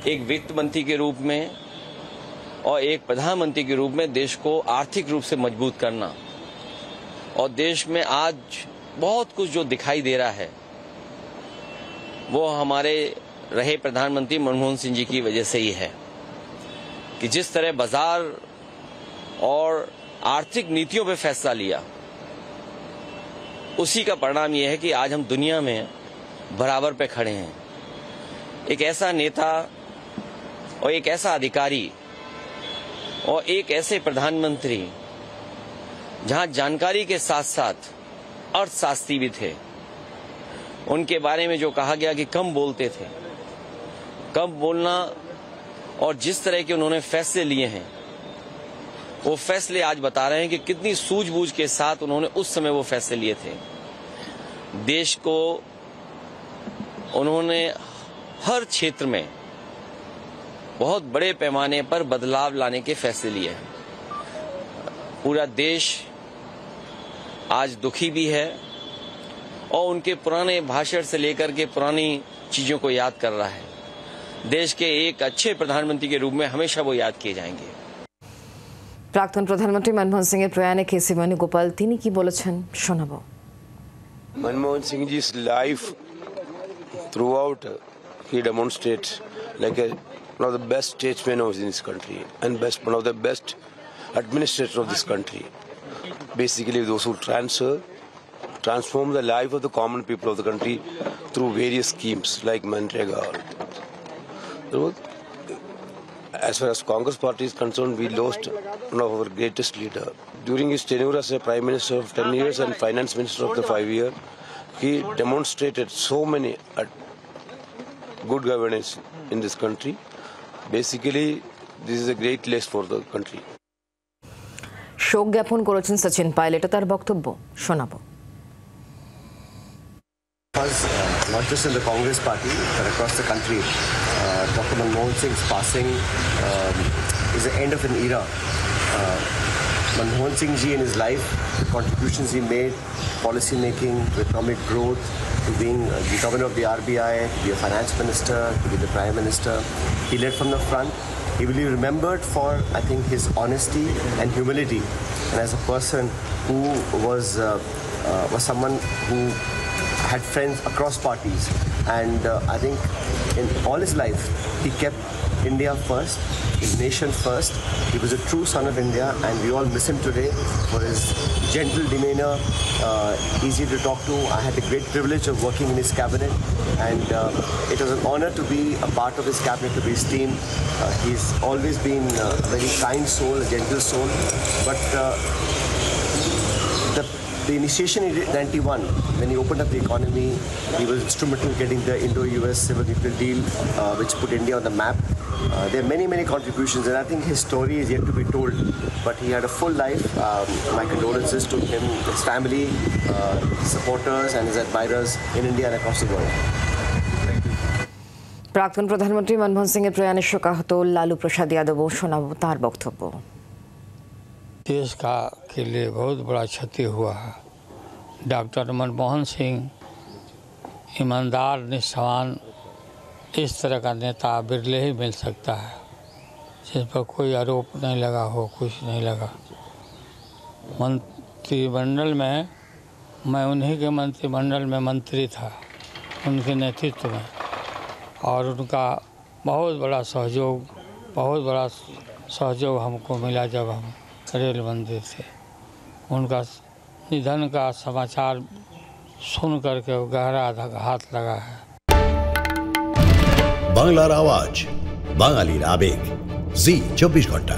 एक वित्त मंत्री के रूप में और एक प्रधानमंत्री के रूप में देश को आर्थिक रूप से मजबूत करना, और देश में आज बहुत कुछ जो दिखाई दे रहा है वो हमारे रहे प्रधानमंत्री मनमोहन सिंह जी की वजह से ही है कि जिस तरह बाजार और आर्थिक नीतियों पे फैसला लिया, उसी का परिणाम यह है कि आज हम दुनिया में बराबर पे खड़े हैं। एक ऐसा नेता और एक ऐसा अधिकारी और एक ऐसे प्रधानमंत्री जहां जानकारी के साथ साथ अर्थशास्त्री भी थे, उनके बारे में जो कहा गया कि कम बोलते थे, कम बोलना और जिस तरह के उन्होंने फैसले लिए हैं, वो फैसले आज बता रहे हैं कि कितनी सूझबूझ के साथ उन्होंने उस समय वो फैसले लिए थे। देश को उन्होंने हर क्षेत्र में बहुत बड़े पैमाने पर बदलाव लाने के फैसले लिए हैं। पूरा देश आज दुखी भी है और उनके पुराने भाषण से लेकर के पुरानी चीजों को याद कर रहा है। देश के एक अच्छे प्रधानमंत्री के रूप में हमेशा वो याद किए जाएंगे। প্রাক্তন প্রধানমন্ত্রী মনমোহন সিং এর প্রয়াণে কেসি বেণুগোপাল তিনি কি বলেছেন শোনাবো। Manmohan Singh ji's life throughout he demonstrates like one of the best statesmen of this country and one of the best administrators of this country. Basically, those who transform the life of the common people of the country through various schemes like Manrega. As far as Congress party is concerned, we lost one of our greatest leader. During his tenure as a Prime Minister of 10 years and Finance Minister of the 5 years, he demonstrated so many good governance in this country. Basically, this is a great loss for the country. শোক জ্ঞাপন করেছেন Sachin pilot, তার বক্তব্য শোনাবো। Not just in the Congress party, but across the country, Dr. Manmohan Singh's passing is the end of an era. Manmohan Singh ji in his life, the contributions he made, policy making, to economic growth, to being the governor of the RBI, to be a finance minister, to be the prime minister, he led from the front. He will be remembered for, I think, his honesty and humility, and as a person who was someone who had friends across parties, and I think in all his life he kept India first, his nation first. He was a true son of India, and we all miss him today for his gentle demeanor, easy to talk to. I had the great privilege of working in his cabinet, and it was an honor to be a part of his cabinet, to be his team. He's always been a very kind soul, a gentle soul, but the initiation in 91, when he opened up the economy, he was instrumental in getting the Indo-US civil nuclear deal, which put India on the map. There are many, many contributions, and I think his story is yet to be told. But he had a full life. My condolences to him, his family, supporters, and his admirers in India and across the world. প্রাক্তন প্রধানমন্ত্রী মনমোহন সিং এর প্রয়াণে শোকাহত লালু प्रसाद यादव শোনাবো তার বক্তব্য। देश के लिए बहुत बड़ा क्षति हुआ है। डॉक्टर मनमोहन सिंह ईमानदार, निष्ठावान, इस तरह का नेता बिरले ही मिल सकता है जिस पर कोई आरोप नहीं लगा हो, कुछ नहीं लगा। मंत्रिमंडल में मैं उन्हीं के मंत्रिमंडल में मंत्री था, उनके नेतृत्व में, और उनका बहुत बड़ा सहयोग हमको मिला जब हम रेल मंदिर थे। उनका निधन का समाचार सुन करके गहरा आघात लगा है। বাংলার আওয়াজ, বাঙালির আবেগ, জি 24 ঘন্টা।